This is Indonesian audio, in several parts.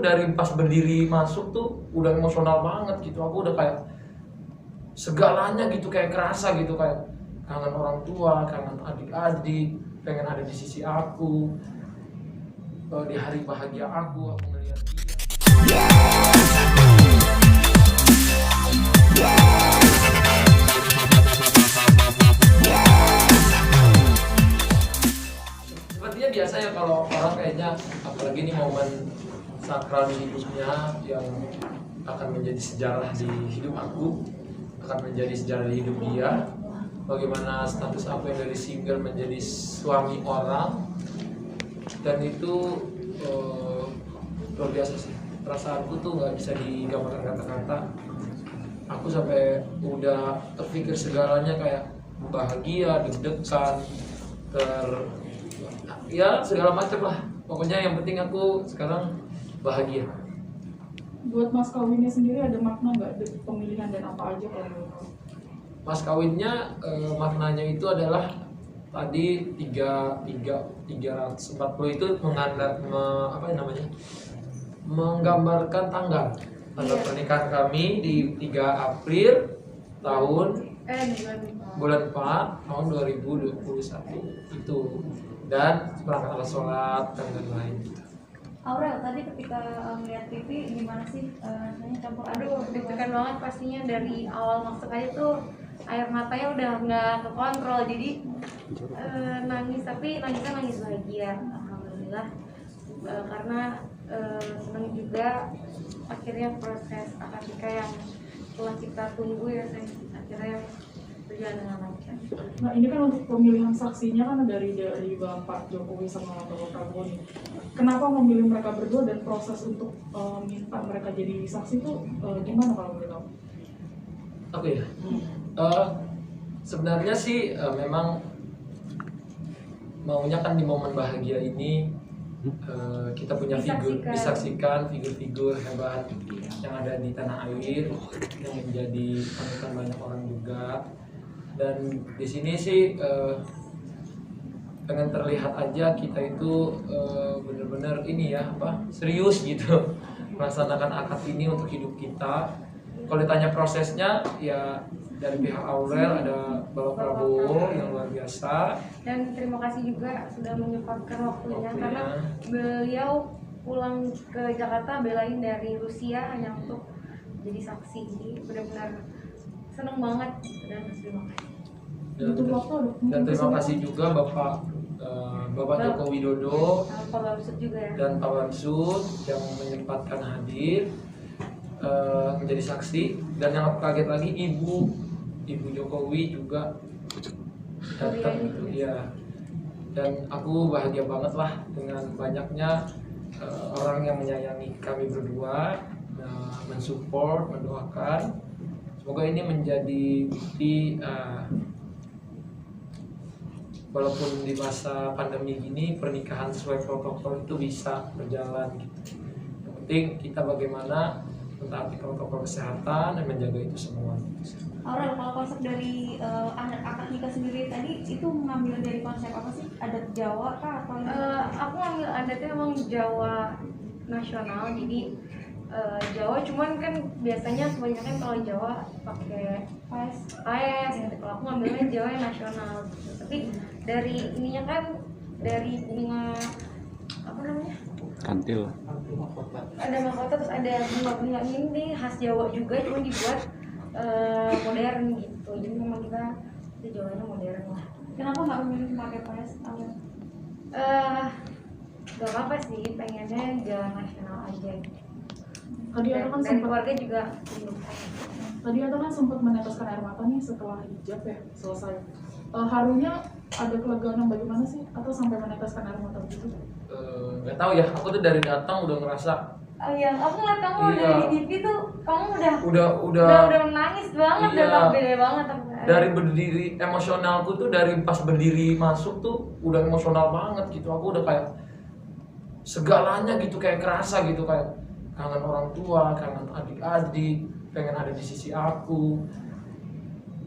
dari pas berdiri masuk tuh udah emosional banget gitu. Aku udah kayak segalanya gitu, kayak kerasa gitu, kayak kangen orang tua, kangen adik-adik, pengen ada di sisi aku. Di hari bahagia aku ngeliat dia. Sepertinya biasa ya kalau orang kayaknya, apalagi ini momen sakral di hidupnya yang akan menjadi sejarah di hidup aku, akan menjadi sejarah di hidup dia. Bagaimana status aku yang dari single menjadi suami orang, dan itu luar biasa sih. Perasaanku tuh nggak bisa digambarkan kata-kata. Aku sampai udah terpikir segalanya, kayak bahagia, deg-degan, ya segala macam lah. Pokoknya yang penting aku sekarang bahagia. Buat mas kawinnya sendiri ada makna nggak pemilihan dan apa aja kalau boleh tahu? Mas kawinnya maknanya itu adalah tadi 340 itu menggambarkan tanggal pernikahan kami di 3 April bulan 4 tahun 2021 itu, dan berangkat alat sholat dan lain-lain. Aurel, tadi ketika melihat TV gimana sih rasanya campur aduk? Aduh, deg-degan banget pastinya. Dari awal masuk aja tuh air matanya udah nggak kekontrol, jadi nangis, tapi nangisnya nangis bahagia, alhamdulillah. Karena senang juga akhirnya proses akad nikah yang telah kita tunggu ya, akhirnya berjalan dengan lancar. Nah ini kan untuk pemilihan saksinya kan dari Bapak Jokowi sama Bapak Prabowo nih. Kenapa memilih mereka berdua, dan proses untuk minta mereka jadi saksi itu gimana kalau boleh tahu? Oke ya. Sebenarnya sih memang maunya kan di momen bahagia ini kita punya disaksikan figur-figur hebat yang ada di tanah air, yang menjadi panutan banyak orang juga. Dan di sini sih pengen terlihat aja kita itu benar-benar ini ya, serius gitu melaksanakan akad ini untuk hidup kita. Kalau ditanya prosesnya, ya dari pihak Aurel ada Bapak Prabowo yang luar biasa. Dan terima kasih juga sudah menyempatkan waktunya, karena beliau pulang ke Jakarta belain dari Rusia hanya untuk jadi saksi. Jadi benar-benar seneng banget dan terima kasih. Dan terima kasih juga Bapak Joko Widodo Pak Bamsud juga ya, dan Pak Bamsud yang menyempatkan hadir menjadi saksi. Dan yang aku kaget lagi, Ibu Jokowi juga datang itu ya. Dan aku bahagia banget lah dengan banyaknya orang yang menyayangi kami berdua, mensupport, mendoakan. Semoga ini menjadi bukti walaupun di masa pandemi gini pernikahan sesuai protokol itu bisa berjalan gitu. Yang penting kita bagaimana mentaati protokol kesehatan dan menjaga itu semua. Aurel, kalau konsep dari akad nikah sendiri tadi itu mengambil dari konsep apa sih? Adat Jawa kah atau? Aku ngambil adatnya emang Jawa nasional, jadi Jawa, cuman kan biasanya kebanyakan kalau Jawa pakai paes gitu. Kalau aku ngambilnya Jawa yang nasional gitu. Tapi dari ininya kan dari bunga apa namanya? Kantil. Ada mahkota, terus ada bunga-bunga ini khas Jawa juga, cuma dibuat modern gitu. Jadi memang kita di Jawanya modern lah. Kenapa nggak memilih pakai paes? Gak apa-apa sih, pengennya jalan nasional aja. Tadi Ata kan Dan sempat keluarga juga sempat meneteskan air mata nih setelah hijab ya selesai. Harunya ada kelegaan yang bagaimana sih, atau sampai meneteskan air mata begitu? Nggak tahu ya, aku tuh dari datang udah ngerasa. Oh iya, aku ngeliat kamu Iya. dari TV tuh, kamu udah menangis banget, Iya. udah beda banget. Dari berdiri, emosionalku tuh dari pas berdiri masuk tuh udah emosional banget gitu. Aku udah kayak segalanya gitu, kayak kerasa gitu, kayak kangen orang tua, kangen adik-adik, pengen ada di sisi aku.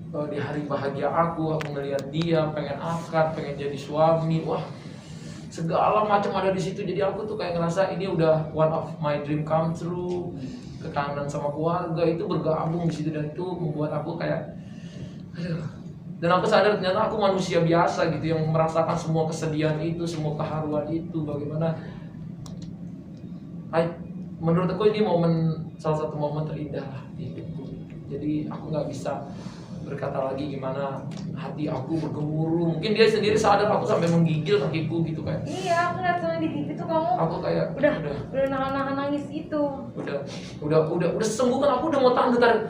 Di hari bahagia aku ngeliat dia, pengen akad, pengen jadi suami. Wah, segala macam ada di situ. Jadi aku tuh kayak ngerasa ini udah one of my dream come true. Kekangenan sama keluarga itu bergabung di situ, dan itu membuat aku kayak aduh. Dan aku sadar ternyata aku manusia biasa gitu yang merasakan semua kesedihan itu, semua keharuan itu. Bagaimana menurut aku ini salah satu momen terindah lah di hidupku. Jadi aku nggak bisa berkata lagi gimana hati aku bergemuruh. Mungkin dia sendiri sadar aku sampai menggigil kakiku gitu kayak. Iya, aku lihat sama di TV tuh kamu Aku kayak udah nahan nangis gitu. Udah sembuh kan, aku udah mau tahan.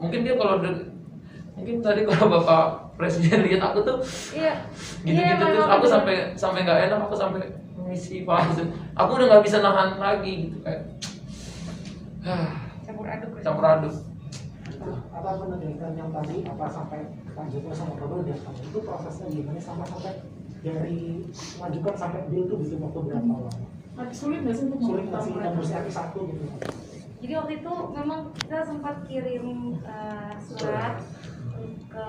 Mungkin dia mungkin tadi kalau Bapak Presiden lihat aku tuh Iya. gitu-gitu tuh aku sampai nggak enak, aku sampai mengisi Pak. Aku udah nggak bisa nahan lagi gitu kayak campur aduk. Apa penelitian yang tadi apa sampai Pak Joko sama Prabowo dia itu prosesnya gimana sampai dari mengajukan sampai deal itu butuh waktu berapa lama? Sulit nggak sih untuk Sulit nggak sih negosiasi satu gitu? Jadi waktu itu memang kita sempat kirim surat ke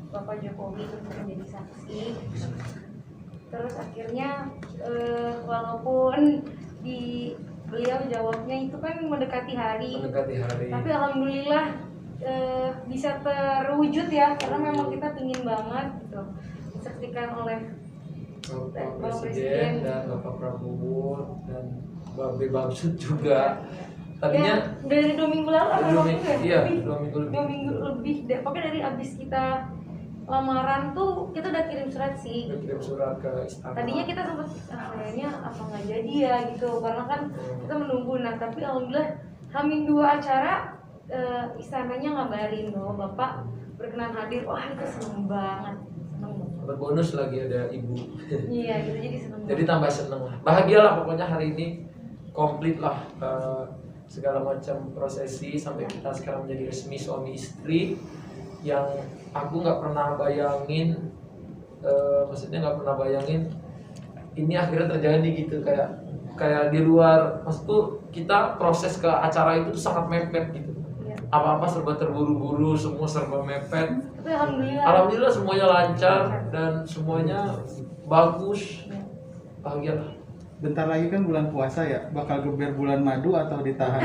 Bapak Jokowi untuk menjadi saksi. Terus akhirnya walaupun beliau jawabnya itu kan mendekati hari. Tapi alhamdulillah bisa terwujud ya, karena memang kita pingin banget gitu disaksikan oleh Bapak Presiden dan Bapak Prabowo dan Mbak Bamsud juga. Tadinya ya, dari 2 minggu lalu Iya, 2 minggu lebih. Pokoknya dari abis kita lamaran tuh kita udah kirim surat sih. Kirim surat ke istana. Tadinya kita sempat kayaknya apa nggak jadi ya gitu, karena kan kita menunggu. Nah tapi alhamdulillah H-2 acara istananya ngabarin bahwa Bapak berkenan hadir. Wah itu seneng banget. Berbonus lagi ada ibu. Iya gitu, jadi seneng. Jadi tambah seneng lah, bahagia lah pokoknya hari ini komplit lah segala macam prosesi sampai kita sekarang menjadi resmi suami istri yang aku nggak pernah bayangin, maksudnya nggak pernah bayangin ini akhirnya terjadi gitu, kayak di luar. Maksudku kita proses ke acara itu tuh sangat mepet gitu. Apa-apa serba terburu-buru, semua serba mepet. Tapi alhamdulillah semuanya lancar dan semuanya bagus. Bahagia lah. Bentar lagi kan bulan puasa ya, bakal geber bulan madu atau ditahan?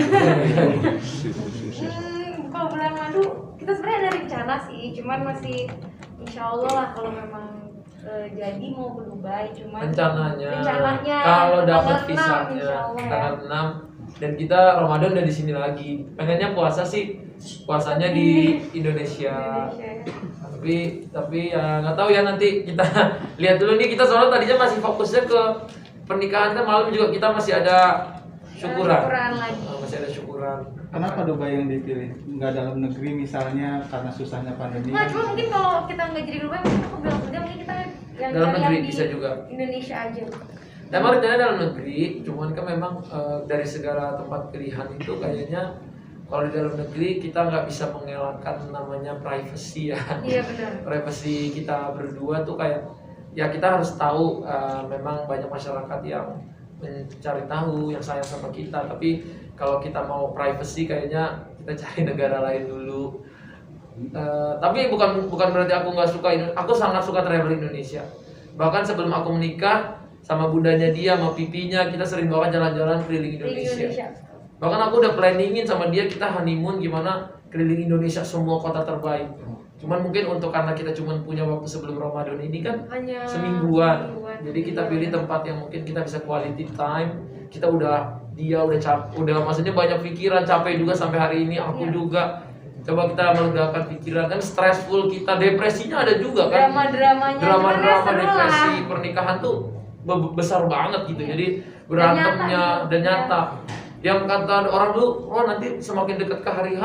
Kalau bulan madu kita sebenarnya ada rencana sih, cuman masih insya Allah lah kalau memang jadi mau ke Dubai. Cuman rencananya kalau dapat tanggal 6, visanya tanggal 6 dan kita Ramadan udah di sini lagi. Pengennya puasa sih, puasanya di Indonesia. Tapi ya nggak tahu ya, nanti kita lihat dulu nih. Kita soalnya tadinya masih fokusnya ke pernikahan, kan malam juga kita masih ada syukuran lagi. Masih ada syukuran. Kenapa Dubai yang dipilih? Nggak dalam negeri misalnya karena susahnya pandemi? Nah, cuma mungkin kalau kita nggak jadi Dubai, mungkin aku bilang kerja mungkin kita yang dalam negeri di bisa juga. Indonesia aja. Dan rencananya dalam negeri, cuman kan memang dari segala tempat pilihan itu kayaknya kalau di dalam negeri kita nggak bisa mengelakkan namanya privacy ya. Iya benar. Privacy kita berdua tuh kayak ya kita harus tahu, memang banyak masyarakat yang mencari tahu, yang sayang sama kita. Tapi kalau kita mau privacy kayaknya kita cari negara lain dulu. Tapi bukan berarti aku nggak suka. Aku sangat suka travel Indonesia. Bahkan sebelum aku menikah sama bundanya dia, sama pipinya, kita sering bawa jalan-jalan keliling Indonesia. Bahkan aku udah planningin sama dia kita honeymoon gimana keliling Indonesia semua kota terbaik. Cuman mungkin karena kita cuma punya waktu sebelum Ramadan ini kan hanya semingguan. Jadi kita pilih tempat yang mungkin kita bisa quality time. Kita udah maksudnya banyak pikiran, capek juga sampai hari ini, aku juga. Coba kita melegakan pikiran, kan stressful kita, depresinya ada juga kan. Drama-drama depresi pernikahan tuh besar banget gitu. Jadi berantemnya dan nyata. Yang kata orang dulu, nanti semakin dekat ke hari H,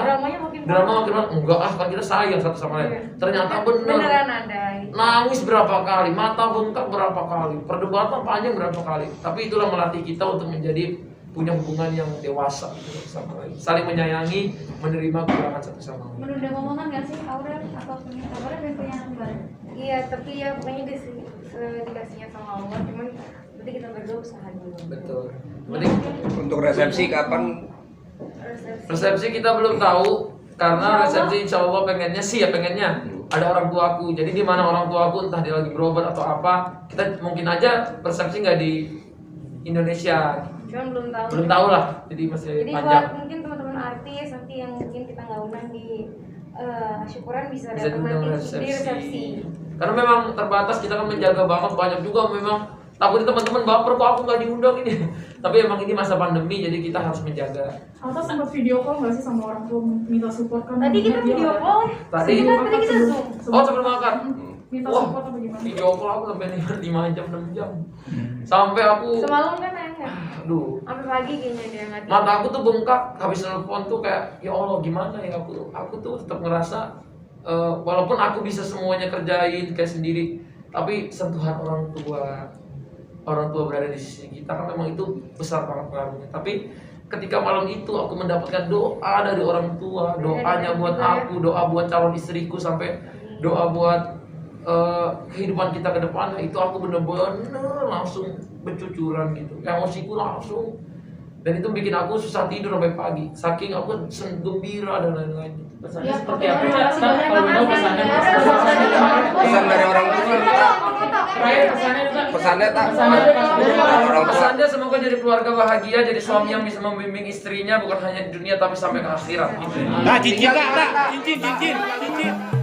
drama makin enggak kan kita sayang satu sama lain. Ternyata beneran ada. Nangis berapa kali, mata bengkak berapa kali, perdebatan panjang berapa kali. Tapi itulah melatih kita untuk menjadi punya hubungan yang dewasa satu sama lain, saling menyayangi, menerima kekurangan satu sama lain. Menunda ngomongan nggak sih Aura atau Aura dan punya kembar? Iya, tapi ya pokoknya dikasihnya sama Allah, cuman berarti kita berdua usaha dulu. Betul. Untuk resepsi kapan? Resepsi kita belum tahu karena resepsi insya Allah pengennya ada orang tuaku. Jadi di mana orang tuaku, entah dia lagi berobat atau apa, kita mungkin aja persepsi nggak di Indonesia. Cuman belum tahu. Belum tahu lah, jadi masih Jadi panjang. buat mungkin teman-teman artis nanti yang mungkin kita nggak undang di syukuran bisa Bisa datang diundang nanti di resepsi. Karena memang terbatas, kita kan menjaga banget, banyak juga memang takut teman-teman baper kok aku nggak diundang ini. Tapi emang ini masa pandemi, jadi kita harus menjaga. Atau sempat video call nggak sih sama orang tua minta support kan? Tadi kita Dia video ada- call. Tadi Tadi kita zoom. oh sebelum makan. minta Wah, support apa gimana? video call aku sampai 5 jam 6 jam. Sampai aku Semalam kan enggak. aduh, Sampai pagi kayaknya dia nggak tidur. mata aku tuh bengkak habis telepon tuh kayak ya Allah gimana ya, aku tuh tetap ngerasa walaupun aku bisa semuanya kerjain kayak sendiri, tapi sentuhan orang tua berada di sisi kita kan memang itu besar banget pengaruhnya. Tapi ketika malam itu aku mendapatkan doa dari orang tua, doanya buat aku, doa buat calon istriku, sampai doa buat kehidupan kita ke depan, itu aku bener-bener langsung bercucuran gitu, emosiku langsung, dan itu bikin aku susah tidur sampai pagi, saking aku gembira dan lain-lain. Pesannya Ya, seperti oke, apa? terima kasih banyak. Kalau tahu pesannya, Pesan dari orang tua. Pesannya tak. Orang tua. pesannya semoga jadi keluarga bahagia, jadi suami yang bisa membimbing istrinya bukan hanya di dunia tapi sampai ke akhirat gitu. Nah, cincin, Kak, cincin.